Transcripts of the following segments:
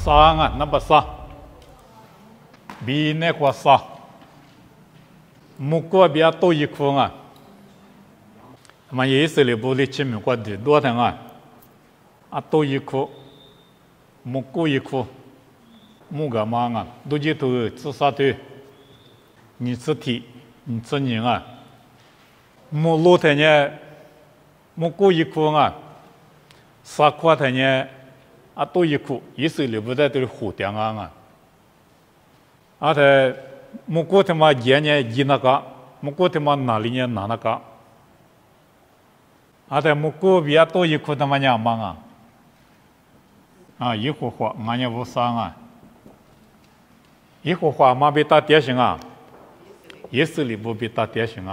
sang à nó bớt sa bi nè qua sa mục qua bia tôi yêu không à mà ý sự là bố lý chim qua đi đua thằng à tôi yêu không mục qua yêu không mục cái mang à đôi khi tôi chỉ sa thôi你自体你自人啊mục lúa thế nhé mục qua yêu không à sa qua thế nhé à tôi yêu không ý sự là bố đại tôi hủ tiếng à à thế mục qua thế mà gì nhé gì na cả mục qua thế mà nào lý nhé nào na cả à thế mục qua bia tôi yêu không thế mà nhà mang à yêu không hoa mà nhà vô sang à yêu không hoa mà bị ta tiếc sinh à ý sự là bố bị ta tiếc sinh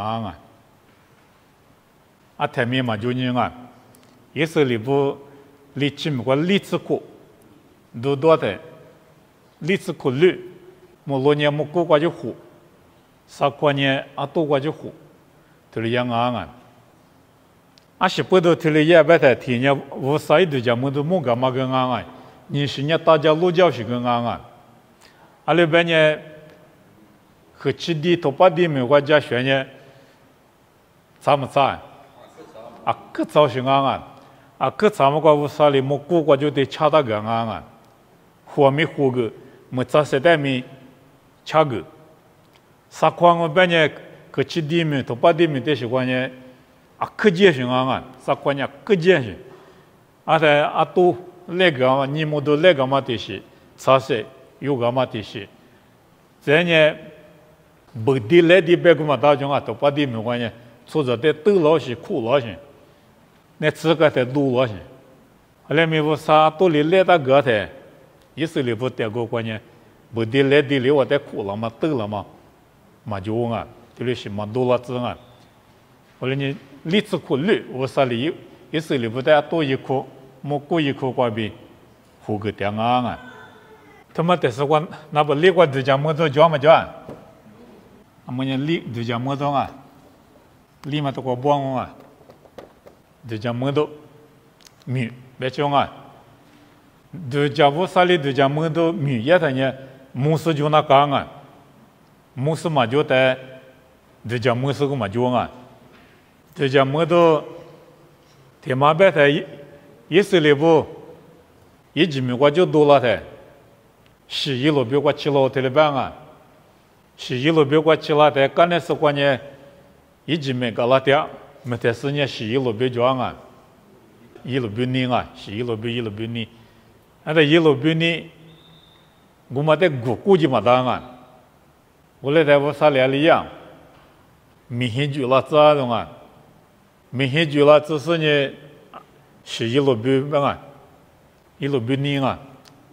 à thế mi mà chú nhung à ý sự là bố lý chim qua lý sự cụ đồ đồ thế lý sự cụ lư một lô nhà một cô qua chỗ hủ sao qua nhà à tôi qua chỗ hủ thì là yang à à chỉ bữa đó thì là ya bé thế thì nhà vô sai được giờ mình都冇干嘛个啊你是nhà大家路教是个啊à là bé nhà和起地头把地没我家学呢怎么咋啊可早是啊啊可怎么个无啥哩冇过过就得掐到个啊活没活个没咋些代没掐个啥况我别呢可起地没头把地没得是关呢啊可接是啊啥关呢可接是啊在啊都那个嘛你们都那个嘛的是啥些有个嘛的是这呢不地来的别个嘛大众啊头把地没关呢做着的都老是苦老是那自个在路老是后来没有啥都里来到个的意思里不得过关呢不地来的里我在苦了嘛得了嘛嘛就啊就是嘛多了子啊后来你例子苦率我啥里意思里不得多一苦莫过一苦关闭胡个点啊他们但是我那不立过就讲么子叫么叫啊么人立就讲么子啊立嘛都过帮啊就讲么子米别讲啊就讲我啥里就讲么子米也他呢木是就那讲啊木是嘛就在就讲木是个嘛就啊就讲么子天马白在意思里不一直没我就多了的是一路比我起了的了办啊是一路比我起了的刚才是关键一直没搞了的没得事呢是一路比装啊一路比你啊是一路比你那在一路比你我们在估计嘛当啊我来在我啥来了样明显就了这种啊明显就了只是呢是一路比啊一路比你啊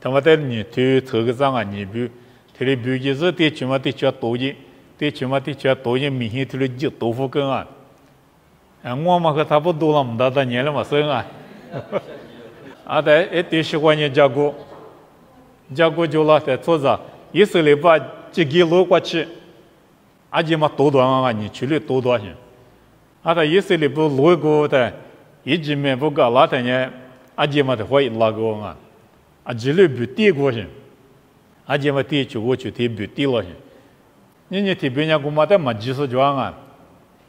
他们在你对这个上啊你比他的比就是对起码对叫多一对起码对叫多一明显他的就多付根啊我们和差不多了没大年了嘛生啊啊在对习惯年加过就了在做着一时里把几几路过去而且嘛多多啊你去了多些啊在一时里不路过的一直没不搞那的呢而且嘛的会拉过啊啊这里不低过去而且嘛低就过去低不低了些你这边呢我们在嘛技术装啊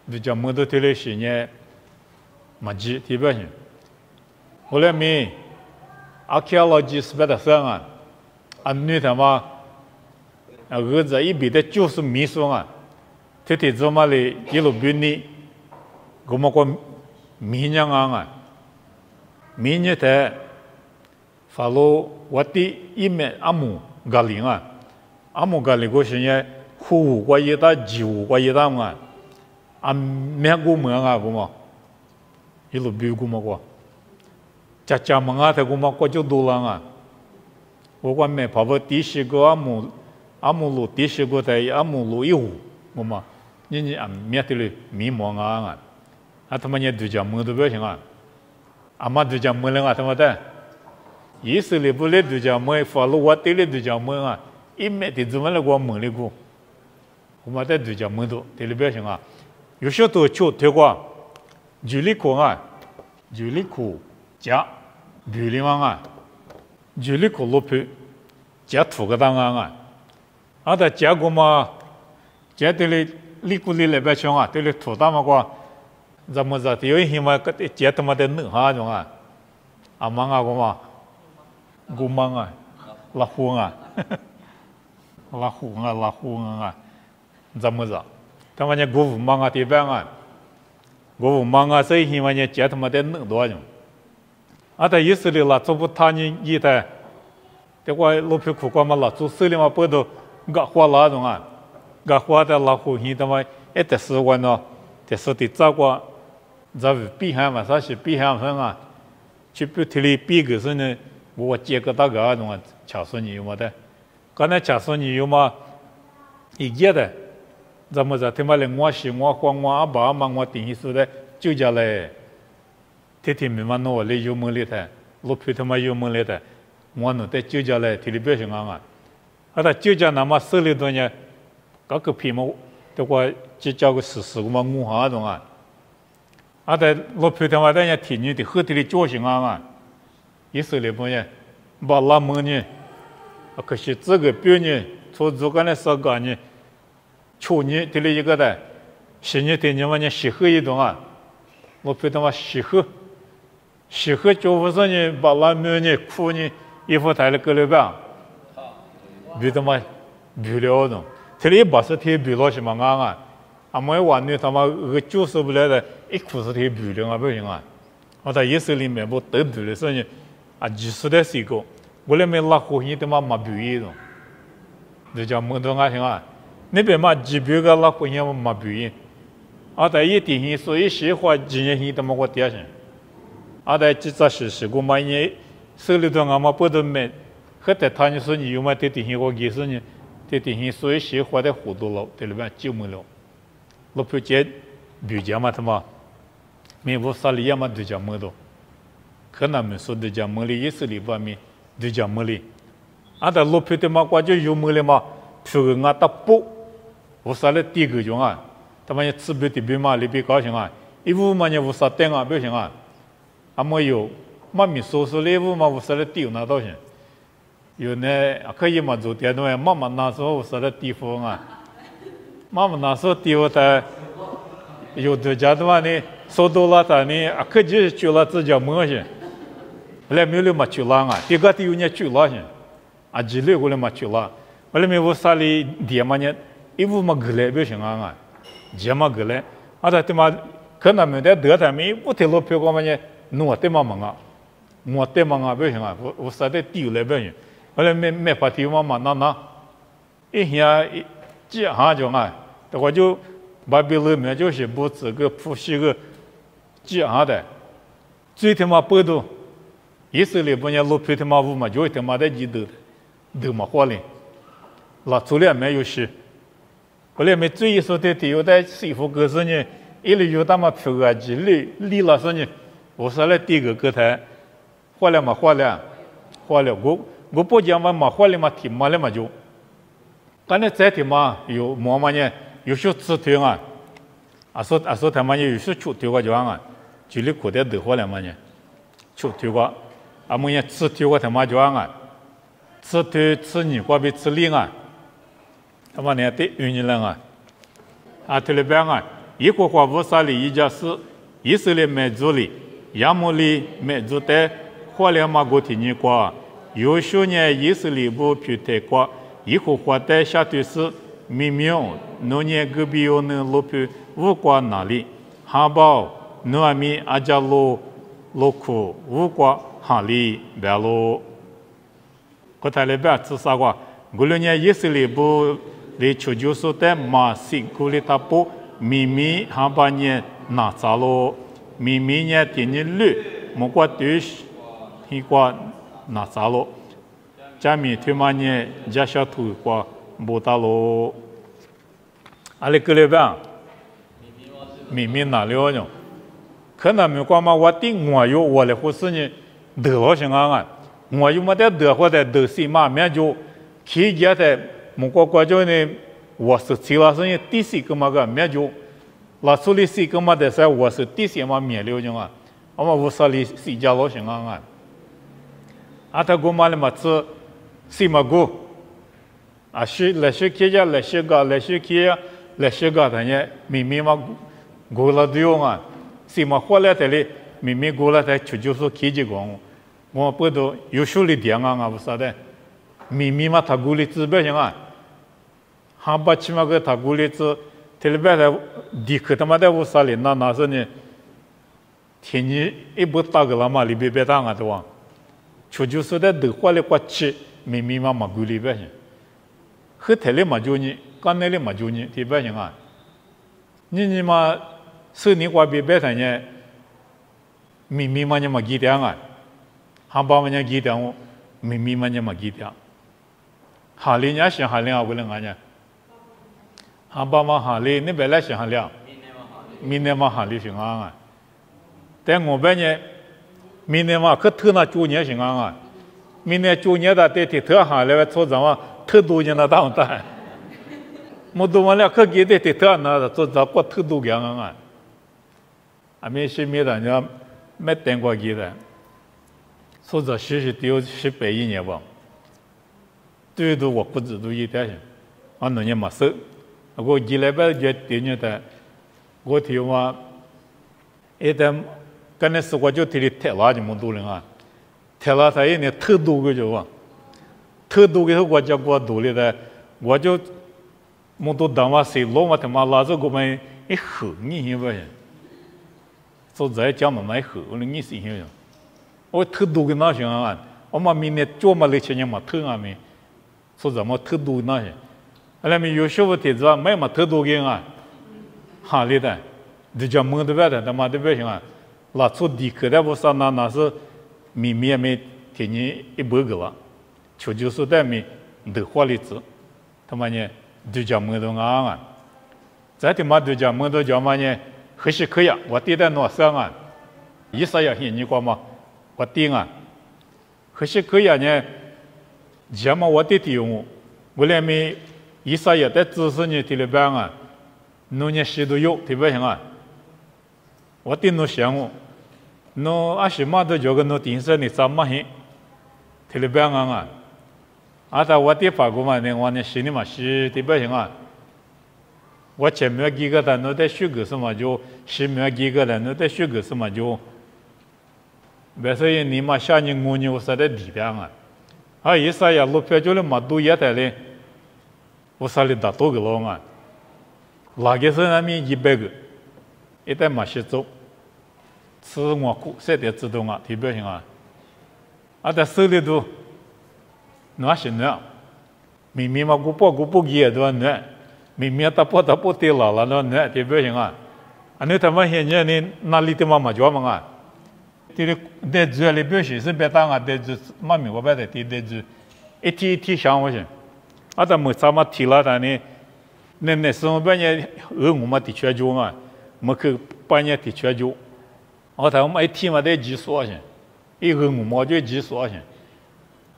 比较没得这类些呢嘛技这边些后来没archaeology 是别的上啊女他妈儿子一边的就是秘书啊这怎么哩一路比你我们说明年啊明年的法罗我的一面阿姆咖喱啊阿姆咖喱过些呢湖过一大酒过一大嘛没过么啊我们一路比我们过家们啊他我们过就多了啊我管没跑不第十个阿姆路第十个在阿姆路一户我们你没得了迷茫啊他们也都讲么都不行啊嘛都讲么了啊他们的意思里不来都讲么法律我对了都讲么啊一没得怎么来过么了过我们在都讲么都对了不行啊有些都就推过举例苦啊举例苦加举例嘛啊举例苦路皮接土个当啊，阿达接过嘛，接对哩里古里那边去啊，对哩土大嘛个，怎么着？有一嘛个接他妈的弄哈种啊，阿忙啊个嘛，古忙啊，拉呼啊，拉呼啊，怎么着？他妈的古忙啊，对边啊，古忙啊，所以嘛呢接他妈的弄多种，阿达意思里啦，做不他呢一代。这个路皮苦瓜嘛，老做手里嘛，不都搞花那种啊，搞花的老虎皮的嘛，一得是我呢，这是的照顾，在避寒嘛，啥是避寒风啊？去不提里避个是呢，我接个大个那种啊，巧说你有么的？刚才巧说你有嘛？一节的，怎么着？他妈的我是我花我阿爸阿妈我顶起说的，就叫来，天天没嘛弄我来有么里的，路皮他妈有么里的。我弄在酒家来，提里表现啊，阿他酒家那么手里头呢，各个皮毛，这个只叫个事个嘛五行种啊，阿他老皮他妈在人提女的后头的脚型啊，意思里不呢，把拉门呢，可是这个表呢，从这个呢啥个呢，去年提里一个的，新年的你们呢适合一种啊，老皮他妈适合就不是呢，把拉门呢裤呢。衣服抬了个了吧，比他妈比了种，这里把是贴比了什么啊？俺们玩的他妈个就受不了的，一裤是贴比了啊不行啊！我在夜市里面不得比了，所以啊，就是的是个，我那边拉火烟他妈没比一种，就叫门头啊行啊，那边嘛几百个拉火烟我没比，啊在一点心所以喜欢今年心他妈我点上，啊在几只是个嘛呢？手里头俺们不都买，后头他你说你有嘛？这点心我给说你，这点心所以喜欢的糊涂了，在里边就没了。老婆姐比较嘛他妈，没我啥里也嘛都讲没多，可能没说都讲没哩，也是里方面都讲没哩。俺的老婆的嘛，我就有没哩嘛，说个俺打补，我啥嘞第个种啊，他妈也吃不的比嘛里边高兴啊，一屋嘛也无啥等啊，不行啊，俺没有。妈咪说礼物嘛，我说的丢那多钱？有呢，可以嘛做点东西。妈妈那时候我说的地方啊，妈妈那时候丢的，有的家的话呢，说多了他呢，可就是去了自家摸去，来没有嘛去了啊，这个地有呢去了去，啊，几类过来嘛去了，后来没我啥里点嘛呢，一屋嘛过来不行啊，节嘛过来，啊他妈可能没得得他们不听老票过嘛呢，弄得嘛忙啊。我对嘛啊不行啊，我实在丢了不行。后来没法丢嘛那，一下几行就啊，我就把别人面就是不这个普西个几行的，最他妈不多，意思里不呢路皮他妈五嘛，就他妈的几都嘛花哩，那出来没有事。后来没注意说的有的师傅个是呢，一里有他妈票啊几里了是呢，我说了第一个台。花了，我不讲嘛花了嘛提嘛了嘛就，刚才在提嘛有么嘛呢？有些吃腿啊，说他们有些出腿个就啊，就里口袋都花了嘛呢，出腿个，么呢吃腿个他妈就啊，吃腿吃你瓜比吃零啊，他妈呢得有你了啊，这里边啊，一个花无啥里一家是，以色列买主里，亚摩里买主的。花了嘛个天年瓜，有些年也是里部皮太瓜，以后花在下头是明明，农年隔壁有那路皮五瓜那里，汉堡、糯米、阿加罗、罗库五瓜哈里白罗，我台里边吃啥瓜？过了年也是里部里求救说的马西古里塔布，明明汉堡年拿咋罗，明明年天年绿，莫瓜对。一挂拿啥咯？家米推嘛呢？家小土挂不打咯。阿里个里边，明明哪里样？可能没挂嘛？我顶我有我的护士呢，得了些啊！我有么得得或者得什么面就期间的某个国家呢？我是其他是第四个嘛个面就，那处理四个嘛的时候，我是第四嘛面了种啊，我们无啥里四家老些啊！阿他过嘛了嘛吃，西马古啊是来是去呀来是个来是去呀来是个的呢，明明嘛过了对啊，是嘛后来的哩，明明过了的就是去这个，我不都有手里点啊不晓得，明明嘛他过来自别行啊，哈巴起码个他过来自，特别的地克他妈的不啥哩，那是呢，天气一不大个了嘛，里边别当啊对吧？就是的都花了过去，明明嘛过里边行。和台里嘛就你，刚那里嘛就你，对不行啊？你嘛手里话别别的呢，明明嘛你嘛记点啊，哈巴嘛你记点我，明明嘛你嘛记点，哈里伢是哈里啊，为了伢，哈巴嘛哈里，你别来是哈里，明年嘛哈里是啊，但我别呢，明年嘛可头那9年是啊，明年9年的得特哈里做什么？特多人那当大，我都完了，可给的特那做咋过特多样啊？啊，没是没的，人家没等过给的，说这是丢100年吧，最多我不知道一点，啊，那也没事，我几来把就丢你的，我听话，一旦跟那是我就提的太垃圾么多人啊，太垃圾呢特多个就啊。特多个我家过多了的，我就么多当话谁老嘛他妈拉着我们一吼你信不信？说在讲嘛那一吼，我说你信不信？我特多个那行啊，我们明年做嘛那些年嘛特啊没，说怎么特多那些，后来没有时候提子没嘛特多个啊，哈里的，就叫么的外的，他妈的不行啊，拉出地壳的不是那是明明没天年一百个了。就是在面的花里子，他妈呢，就叫么东啊，在他妈就叫么都叫嘛呢，还是可以啊，我对待诺桑啊，意思也很你讲嘛，我对啊，还是可以啊呢，叫嘛我对的用，我来面意思也在支持你的了班啊，农业谁都有，对不对啊？我对侬想我，侬阿什么都叫个侬顶上你怎么行，对了班啊。啊，他我的法国嘛，我呢心里嘛是对不行啊。我前面几个的，那在学个什么就，前面几个的，那在学个什么就。别说你嘛下年5年我实在地量啊，啊，一啥呀，路票就了嘛多一点嘞，我啥里打多个了嘛，那个是那边100个，一旦嘛是走，吃我苦，谁得知道啊，对不行啊？啊，在手里头。那是那，明明嘛，我不给的那，明明他不对了那，对不行啊？啊，你他妈现在你哪里的嘛叫嘛啊？这里在这里表示是别当啊，在这妈咪我别在在这，一天想我去，啊，他们啥嘛提了他呢？那时候半夜我嘛的确就啊，没去半夜的确就，啊，他们一天嘛在几说去，一我嘛就几说去。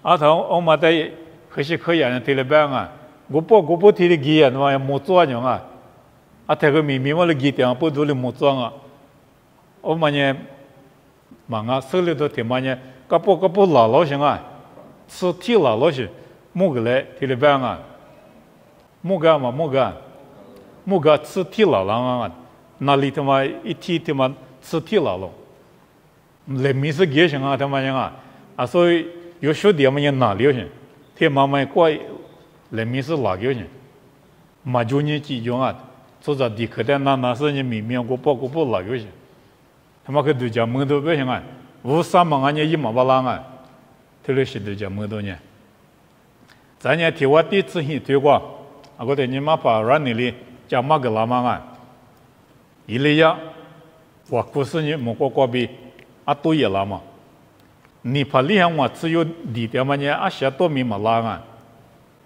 啊，他我们在还是可以啊，对了班啊，我不提的给啊，那么没做样啊，啊，他个明明我的给点不多的没做啊，我们呢，忙啊，手里头他妈呢，不老行啊，吃提老些，没个来对了班啊，没个吃提老啊，那里他妈一提他妈吃提老了，来没事给行啊，他妈样啊，所以。有时点么人哪流行，他慢慢过来面是哪流行，嘛就你几种啊，做着地壳的那是你明明我不哪流行，他妈个都叫门都不行啊，无啥嘛俺也一毛不拉啊，特别是都叫门都呢，咱也听我第一次听推广，啊我对你妈把软泥里叫嘛个拉嘛啊，一类呀，我故事你莫过比啊多也拉嘛。你怕厉害我只有地点嘛呢？啊，些多米嘛拉啊！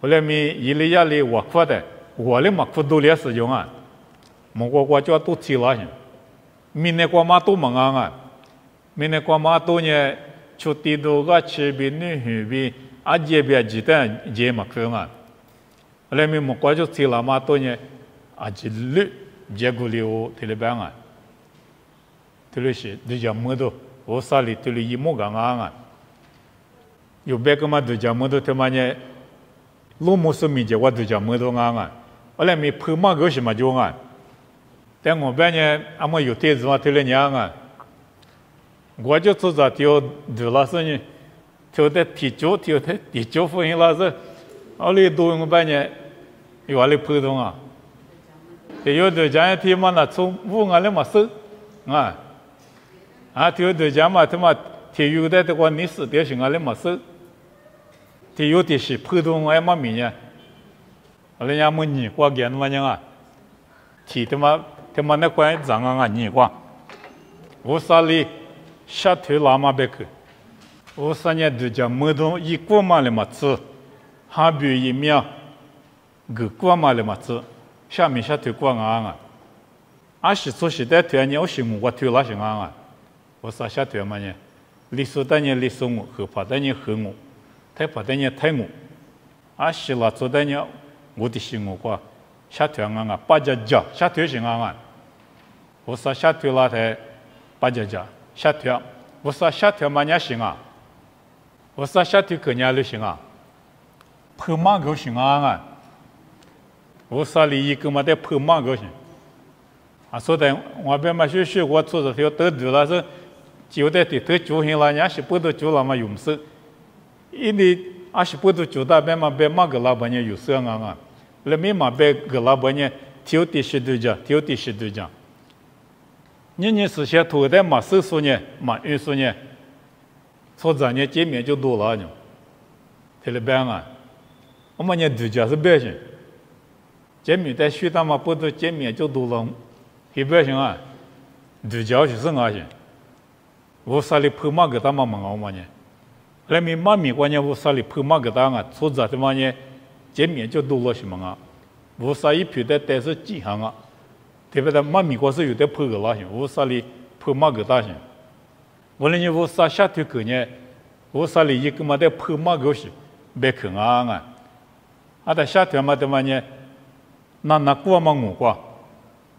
后来咪一里亚里我发的，我里嘛苦多了使用啊，莫过叫都吃了些，明年过嘛都忙啊，明年过嘛都呢，出地多个吃比女去比，啊这边鸡蛋这嘛苦啊，后来咪莫过就吃了嘛都呢，啊这绿这个了特别棒啊，特别是都叫么多。我啥里对了一模个啊，有别个嘛都讲么都他妈呢，路木是民间我都讲没多安啊，后来没拍马个什么就安，但我半年俺们有电子嘛推了娘啊，我就做着丢丢了是呢，丢的第九福音了是，后来都我半年有来拍动啊，有的讲天嘛那从屋外来嘛收啊，丢的讲嘛他妈天有的话你是点行啊来嘛收。有的是普通爱嘛米呢，后来伢们你过干嘛样啊？提他妈那关长啊你过，我啥里下头拉嘛别去，我啥年都讲没东一过嘛了嘛吃，还比一秒，个过嘛了嘛吃，下面下头过啊，是做时代团呢，我是我头拉是啊，我啥下头嘛呢？历史的呢历史我，合法的呢合我。太怕的呢太我，是啦做的呢，我的心我过，下头啊八家家下头是啊，我说下头啦台八家家下头，我说下头嘛伢行啊，我说下头个伢都行啊，拍马狗行啊，我说里一个嘛得拍马狗行，说的我别嘛学我做着条得对了是，就得得就行了，伢是不得就了嘛用手。因为是不都就大边嘛，别马个老板呢有事啊，那没嘛别个老板呢，挑的是对家，挑的是对家。你是些头的嘛手数呢，嘛运输呢，从咱呢见面就多了呢，对了边啊，我们呢对家是百姓，见面在学堂嘛不都见面就多了，一百姓啊，对家就是啊些，我啥里拍马个大嘛忙我们呢？那么妈咪关键我啥里拍马个当啊，做着的嘛呢，见面就多了什么啊？我啥一批的但是几行啊，特别的妈咪关是有的拍个拉行，我啥里拍马个大行。我那我啥下头个呢？我啥里一个嘛的拍马个是别看啊，在下头嘛的嘛呢，那过嘛我过，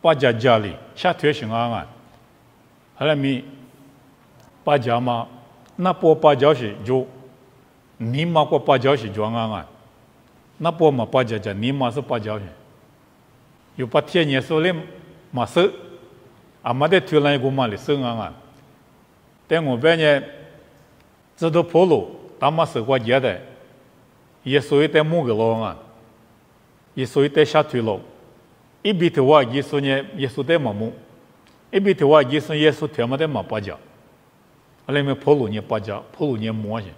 把家里下头行啊，后来咪把家嘛。那波把脚是就，你妈过把脚是装啊，那波嘛把脚叫你妈是把脚是，有把天年说的嘛收，没得推来过嘛的收啊，但我半年知道跑路，他妈收过节的，也所以在某个路啊，也所以在下推路，一边头话也说呢，也说在嘛木，一边头话也说他妈的嘛把脚。那么跑路呢，把家跑路呢摸些，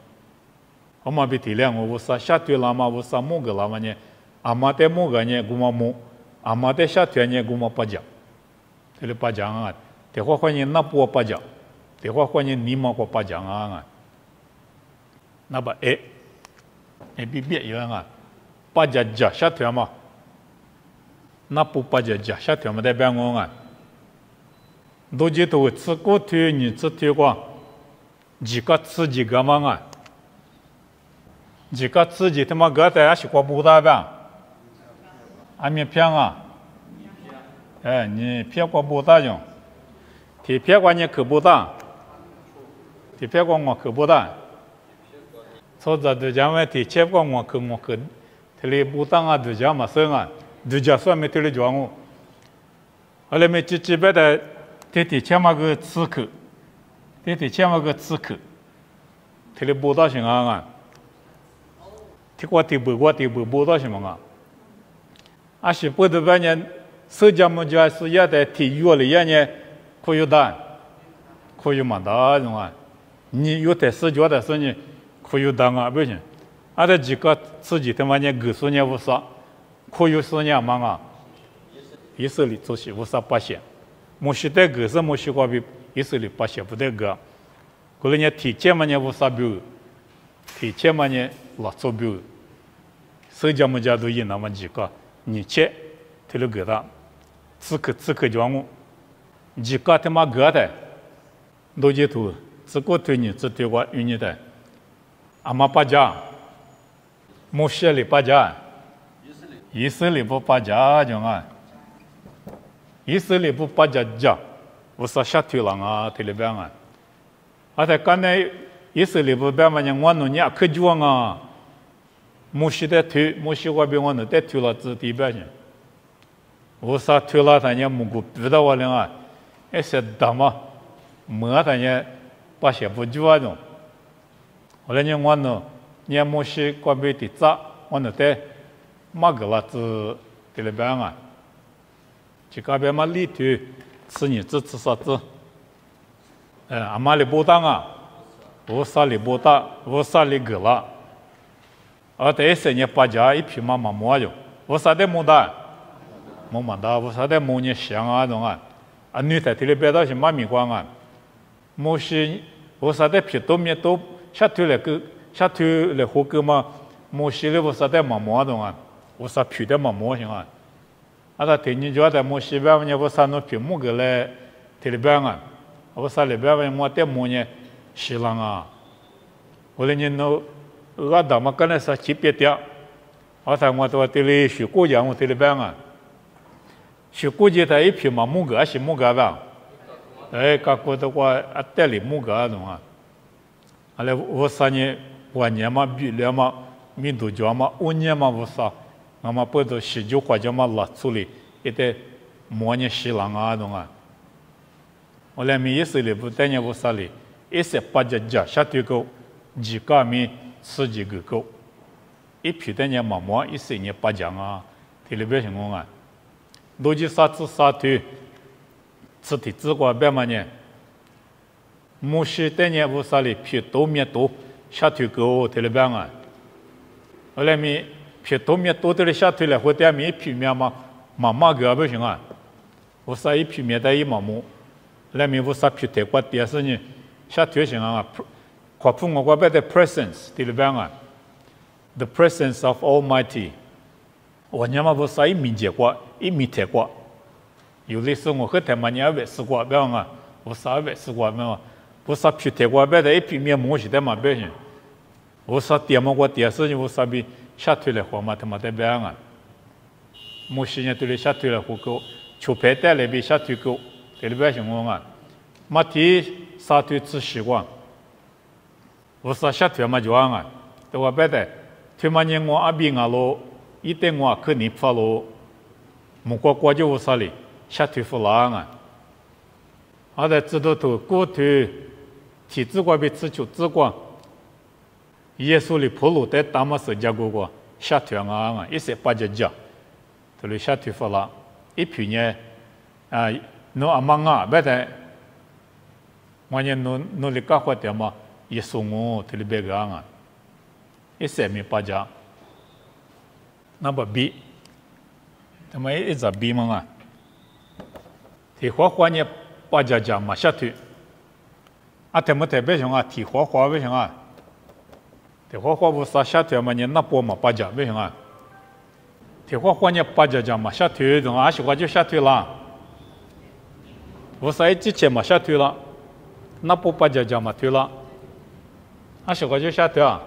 我们别体谅我啥下头拉嘛，我啥摸个拉嘛呢？妈在摸个呢，我们摸；妈在下头呢，我们把家。这里把家啊，这话欢迎那不把家，这话欢迎你们过把家啊。那把比别样啊，把家家下头嘛，那不把家家下头嘛在办公啊，都知道吃过头你吃头过。几个吃几个嘛啊？几个吃几他妈个在还是过不大吧？还没骗啊？你骗过不大用？你骗过你可不大？你骗过我可不大？从这都讲完，你骗过我可，这里不当啊，都讲嘛生啊，都讲说没这里讲我。后来没几百的，这欠嘛个吃口。这千万个刺客，这里报道什么啊？这个报道什么啊？是不得半年，社交媒体是也在体育里也呢，可以打，可以嘛打种啊？你有在社交的时候呢，可以打啊，不行。这几个自己他妈呢，告诉你无啥，可以说呢嘛啊？意思里做些无啥不行，没许得个是没许过比。意思里把写不得个，过来呢提前嘛呢无啥标，提前嘛呢老做标，社交媒体都有那么几个，你切，这了个的，此刻叫我，几个他妈个的，都接头，这个对你这对我与你的，妈把家，没写里把家，意思里不把家讲啊，意思里不把家家。我说下头了啊，这里边啊，在刚才意思里不边嘛呢，我弄伢可装啊，木西的推，木西我比我能带推了自地边去，我啥推了他家木古逼到我了啊，那些大嘛，没他家把些不住啊种，后来呢我呢，你木西我比的早，我能带马个了自的里边啊，就那边嘛里头吃你吃啥子，阿妈里不当啊，我啥里不当，我啥里个了。แต่เสียเนี่ยปัจจัยพิมามามัวอยู่ว่าสัตว์มุดามุมันดาว่าสัตว์มุเนี่ยเสียงอ่ะตรงอ่ะอันนี้แต่ที่เราไปได้ใช่ไหมมีกว่างอ่ะมุสิว่าสัตว์พิตัวเมียตัวชัดทุเลยคือชัดทุเลยหัวคือมามุสิเลยว่าสัตว์มามัวตรงอ่ะว่าสัตว์พิได้มามัวใช่ไหมแต่ที่นี่จอดแต่มุสิแบบเนี่ยว่าสัตว์นู้พิมุกเลยที่เราไปอ่ะว่าสัตว์เลยแบบเนี่ยมัวแต่มุเนี่ยเสียงอ่ะว่าเลยเนี่ย我大嘛跟那啥级别的，我才我到这里学国家我这里办啊，学国家他一批嘛木个是木个吧，各国的话啊代理木个懂啊，后来我啥呢？我年嘛比了嘛，民族家嘛，我年嘛我啥，我嘛不都十九或者嘛拉出来，一代模拟西朗啊懂啊，我来米意思里不带呢我啥哩，一些八家家下头个几个米。十几个狗，一批的人毛毛，一些人八讲啊，这里边情况啊，逻辑啥子啥头，吃的只管别嘛呢，木西的人不啥哩，批多面多，下头狗这里边啊，后来咪批多面多的下头来，或者咪批面嘛，妈妈个不行啊，我啥一批面的一毛毛，来咪我啥批太过点是呢，下头行啊。夸父我过别的 presence ที่เราอ่ะ the presence of Almighty วันนี้มาบอกใส่มีเจกว่าอีมีเทกว่าอยู่ในส่วนของแต่มันยังเวสกว่าแบบอ่ะบอกใส่เวสกว่าแบบบอกใส่ผิดเทกว่าแบบแต่อีพิมีมั่วสิแต่มาแบบนี้บอกใส่เตียมกว่าเตียสิ่งบอกใส่บีชาตุเลยหัวมาทำมาแต่แบบอ่ะมั่วสิเนี่ยตุเลยชาตุเลยหัวกูชูเพแต่เลยบีชาตุกูที่เราแบบนี้อ่ะมาที่ชาตุ吃习惯我说下头嘛就啊，对我别的，他妈年我阿边啊咯，一点我可你发咯，木瓜瓜就我啥哩，下头不拉啊，阿在知道头过头，体质瓜比吃就治瓜，耶稣的普鲁在大马士加过过，下头啊，一些八家家，头里下头不拉，一批呢啊，侬阿妈啊，别的，我呢侬里搞活点嘛。耶稣我这里别个啊，一些没八家，那不比，他们一直比嘛啊，提花花呢八家家嘛下头，啊他们特别像啊提花花为什么？提花花不是下头嘛呢那波嘛八家为什么？提花花呢八家家嘛下头，种啊是花就下头了，不是一之前嘛下头了，那波八家家嘛头了。啊，小个就下头啊，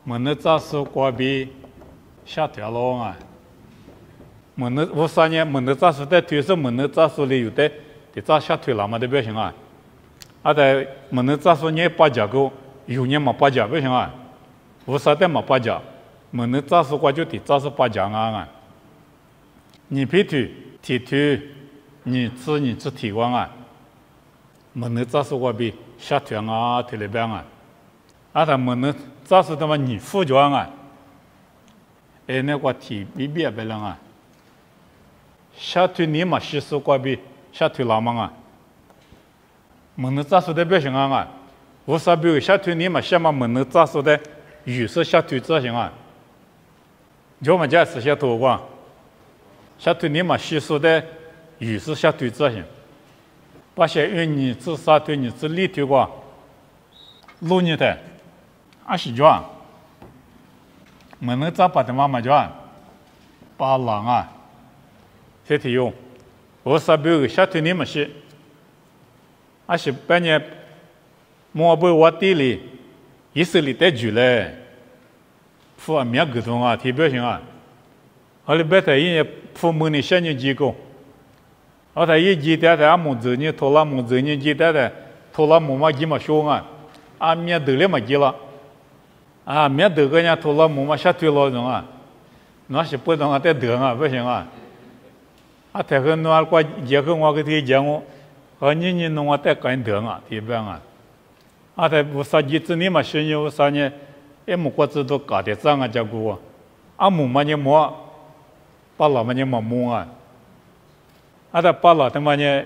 门那早是过比下头咯啊，门那我三年门那早是在推是门那早是里有的早下头了嘛的不行啊，啊在门那早是你八家个，有年嘛八家不行啊，我啥的嘛八家，门那早是过就早是八家啊，你皮头体头，你吃体光啊，门那早是过比。下头啊，这里边啊，啊，他们呢，早是他妈你副装啊，那个体比别别人啊，下头你嘛吸收过比下头老忙啊，门呢早是的别行啊，我啥比如下头你嘛先嘛门呢早是的有时下头这行啊，就嘛家是下头光，下头你嘛吸收的有时下头这行。把些用你自杀对你自立头过，录你的，啊是叫，没能咋把的妈妈叫，把狼啊，这题用，我啥比如下头你们是，啊是半年，莫不我地里，以色列在住嘞，父啊面沟通啊，提表行啊，后来白太人父母的小人机构。而他一记得的阿木子呢，拖拉木子呢记得的，拖拉木嘛几嘛凶啊，阿面得了嘛几了，啊，免得个人家拖了木嘛下推了种啊，那是不懂啊，得得啊，不行啊。啊，太和弄啊，过结合我个体讲我，和你弄啊得干得啊，对不啊？啊，太不啥日子你嘛学有啥呢？也木过子都搞得脏啊，结果啊木嘛你摸，把老嘛你摸摸啊，啊他把老他妈呢，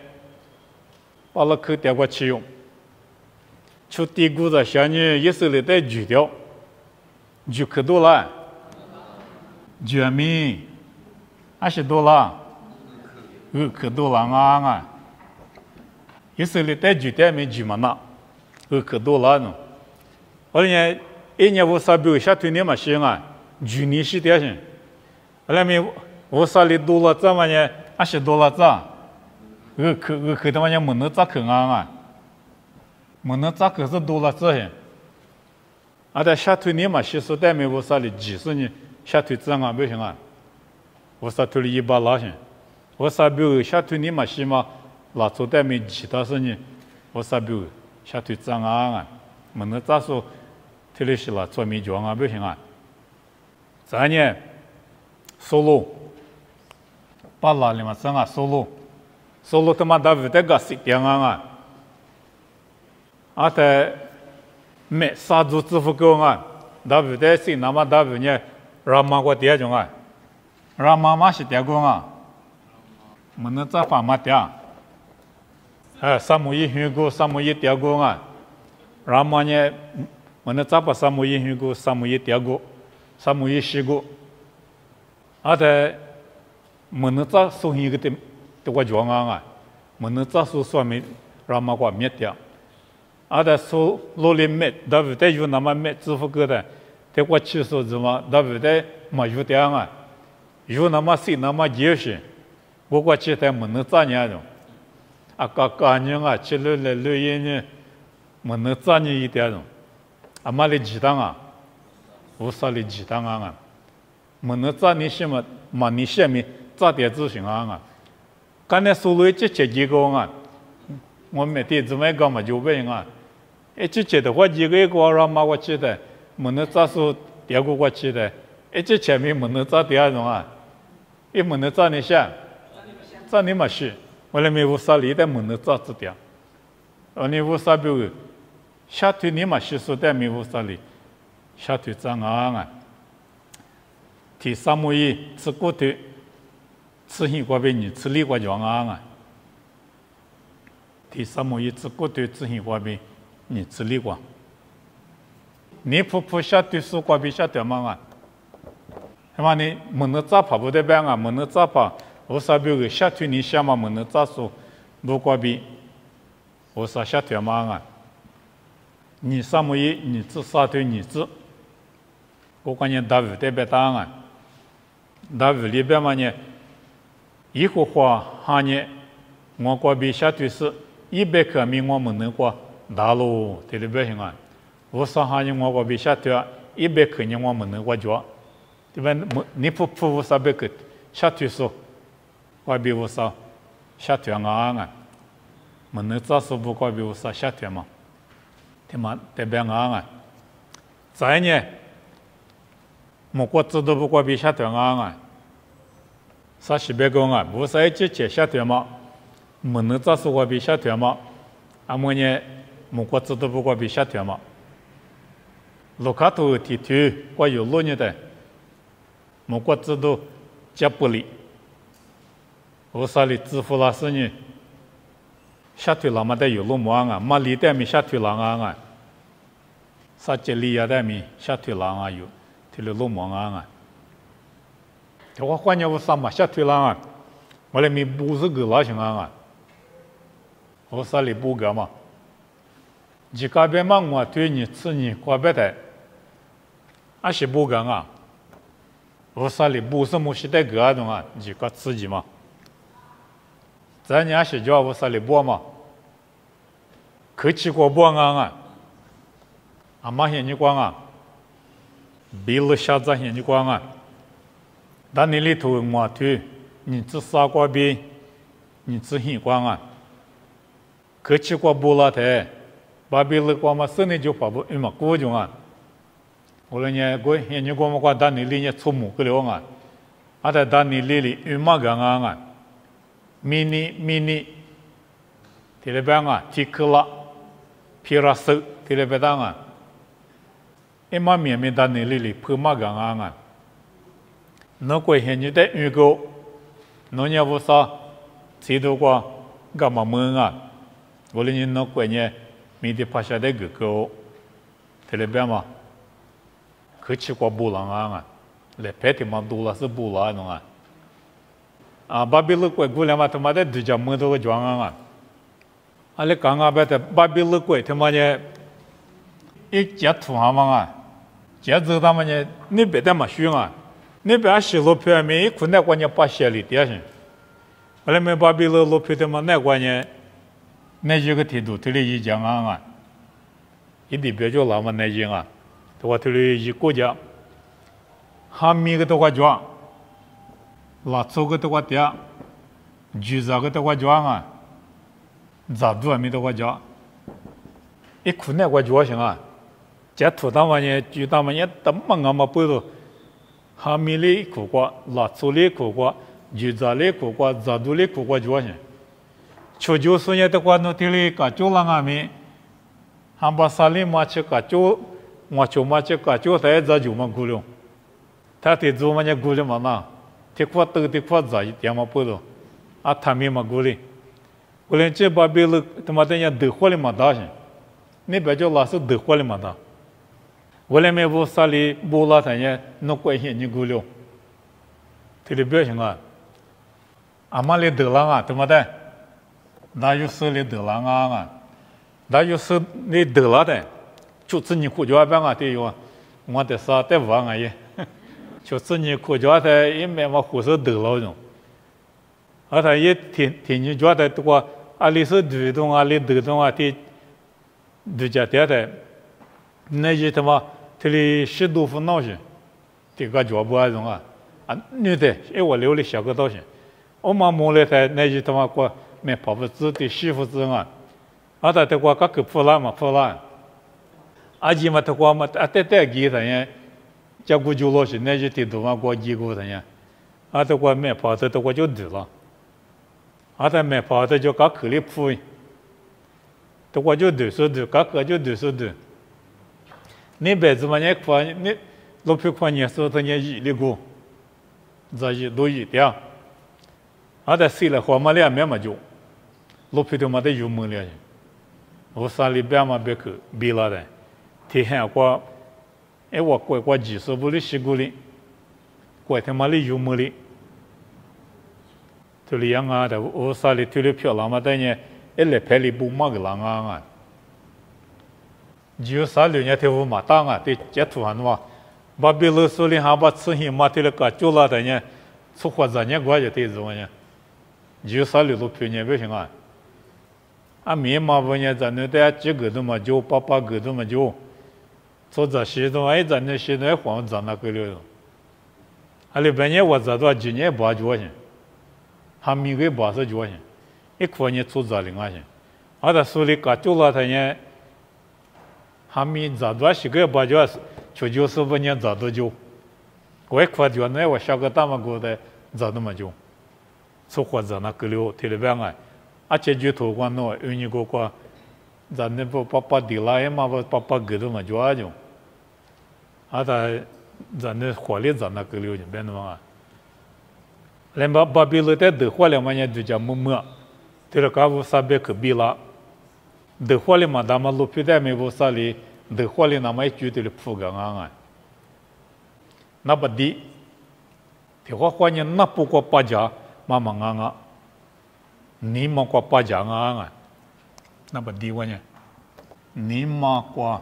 把老口带过去用，出地谷子小女一手里带锯掉，锯可多了，锯米，还是多了。可多了啊！一手里带锯带没锯嘛那，可多了呢。后来一年我啥比下推你嘛行啊，锯你是点行。后来没我啥里多了怎么呢？还是多了咋？可他妈呢没能咋可啊？没能咋可是多了这些。啊，在下推你嘛是说带没我啥里几十年下推怎啊不行啊？我啥推里100拉行。我啥比如下推你嘛西嘛，拉出带没其他事呢？我啥比如下推脏啊，没能咋说，推的是拉做没讲啊不行啊。咱呢，solo， 把拉里嘛脏啊 solo 他妈打不得个死掉啊！啊在没杀猪支付够啊，打不得死那么打不呢，让妈个爹种啊，让妈妈是爹公啊。没能咋法嘛掉，萨摩伊香菇，萨摩伊掉过啊，然后呢，没能咋把萨摩伊香菇，萨摩伊掉过，萨摩伊西菇，啊在没能咋送一个的我讲啊，没能咋说没让嘛个灭掉，啊在说罗里灭，对不对？有那么灭支付个的，在我去说什么，对不对？没有掉啊，有那么谁那么结实。我过去在没能咋年种，啊，干年啊，去了1年，没能咋年一点种，啊，嘛的鸡蛋啊，无啥的鸡蛋啊，没能咋年什么，嘛你下面咋点子行啊？刚才说了这几个啊，我每天怎么干嘛就问啊，这些的话几个让嘛我去的，没能咋说第二个我去的，这前面没能咋第二种啊，也没能咋你下。咋你嘛是？我来没有啥理的门能咋子掉？你有啥比如下推你嘛是说的没有啥理，下推咋啊？第三么一吃过头，吃hin过边你吃里过讲啊？第三么一吃过头吃hin过边你吃里过，你普下推说过边下推嘛啊？他妈你门能咋跑不得边啊？门能咋跑？我啥比如下推你下嘛门能咋说？不过比我啥下推嘛啊？你啥么一你只啥推你只？我感觉大卫代表答案，大卫里边嘛呢，一幅画哈呢，我过比下推是100克米我们能过大路对里边行啊？我啥哈呢我过比下推100克呢我们能过脚，对吧？你不300克下推说。过比我啥下推啊？没能咋说不过比我啥下推嘛？对嘛？代表啊？再呢？莫过知道不过比下推啊？啥西北讲啊？不是一直下推嘛？没能咋说过比下推嘛？啊么呢？莫过知道不过比下推嘛？卢卡图提推过有路呢的，莫过知道加不离。我啥里支付了是呢？下推了嘛得有路么啊？嘛里带没下推了啊？啥这里也带没下推了啊？有推了路么啊？我换年我啥嘛下推了啊？我来没不是个老行啊？我啥里不个嘛？你这边嘛我对你吃你过别的，还是不个啊？我啥里不是么是带个种啊？你个自己嘛？咱家是叫我啥里播嘛？可去过播啊？阿妈现你光啊？比如下载现你光啊？但你里头我推你只啥过边？你只现光啊？可去过播了的，把比如光嘛，生的就发布，嘛过种啊？我了呢，过现在我们过当年里呢出木个了啊，啊在当年里羽毛个啊，mini，提了边啊，提克拉，皮拉斯提了边当啊，一马面当年里破马个啊，那过现在的预告，那呢不啥，知道过干嘛么啊？我了呢那过呢，明天拍下的个个，提了边嘛。可去过布朗啊，来拍的嘛多了是布朗侬啊，啊，巴比勒国姑娘嘛他妈的对家门头个装啊，啊，来刚刚把的巴比勒国他妈的，一截土哈嘛啊，截走他们呢，你别的嘛凶啊，你别西路票面一困难关键把血里点上，后来没巴比勒路票他妈那关键，那几个态度对你一讲啊，一定别叫那么难听啊。我这里一国家，哈密个都个装，拉粗个都个点，橘子个都个装啊，杂多没都个装，一困难个装行啊，这土当嘛呢，就当嘛呢，怎么俺们不都，哈密里苦瓜，拉粗里苦瓜，橘子里苦瓜，杂多里苦瓜装行，求就是呢，都个那这里个就让俺们，还把山里嘛去个就。我就嘛这个就在这就嘛过了，他得做嘛呢过了嘛那，这块都这块在点嘛不了，啊他们嘛过了，过了这把别了他妈的人得活了嘛大些，你别叫老是得活了嘛大，我来没不啥里不拉他呢，那关系你过了，这里表现啊，阿妈里得了啊，他妈的，那就是里得了啊，那就是你得了的。就是你苦家边啊，对哟，我得啥得玩啊也，就是你苦家的，也没嘛胡说得了种，而他也听你觉得这个阿里是对动阿里得动啊，对家的，那些他妈这里十多分闹些，这个脚不那种啊，女的，哎我留了小个道些，我妈摸了他那些他妈过没跑不子的媳妇子啊，而他这个个破烂嘛破烂。阿姐嘛，他过嘛，啊，带给他呀，家姑就老些，那些地头嘛，过几个他呀，啊，他过没跑，他过就对了，啊，他没跑，他就搞口里铺，他过就对说对，搞个就对说对，你别子嘛，你夸你老皮夸你说他你一里过，这一都一点，啊，他谁来花嘛两面嘛就，老皮他妈的有门了，我山里边嘛别去比了的。天下过，哎，我过几十步的西过里，过他妈的有么里，这里样啊的，我啥里推了票了嘛？但呢，一来拍里不嘛个啷啊？就啥六年头嘛当啊，对，这突然嘛，把别人手里还把吃些嘛对了个就了的呢，出货这年过就对怎么呢？就啥六都票呢不行啊？啊，面嘛不呢，咱那得几个都嘛就八个都嘛就。做这些东西，咱那些东西黄咱那个了，阿里半年我这多今年8角钱，还没个80角钱，一块钱做这2块钱，阿他手里搞就了他呢，还没这多些个8角，就是不年这多久，我一块角那我下个大嘛过的这那么久，做活咱那个了，提了半个，啊这就头光喏，有你个个，咱那不把地拉嘛不把个都嘛角就。啊，他咱那火力咱那个流行变的嘛，连把比勒在得火了嘛，人就叫么，对了，搞不啥别去比了，得火了嘛，咱们路皮在没不啥里，得火了那么一句对了铺个啊，那不地，的话关键那不过8家慢慢啊，你们过8家啊，那不地关键，你们过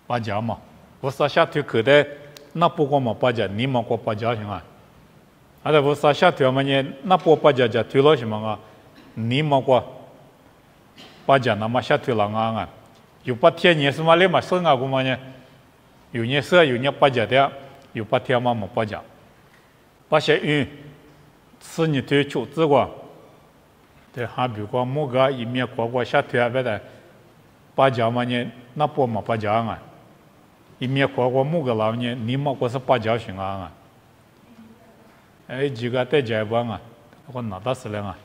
8家嘛。我啥下推口袋，那不光嘛8家，你们过8家行啊？啊，这我啥下推嘛呢？那不8家推了什么啊？你们过8家那么下推了啊？有8天年什么来嘛生啊？个嘛呢？有年生有年8家的，有8天嘛8家，8些运吃你推出资过，对，还比如某个一面过下推啊，别的8家嘛呢？那不嘛8家啊？一面活过某个老年，你莫过是把教训啊！哎，几个带结巴啊，我哪大事了啊？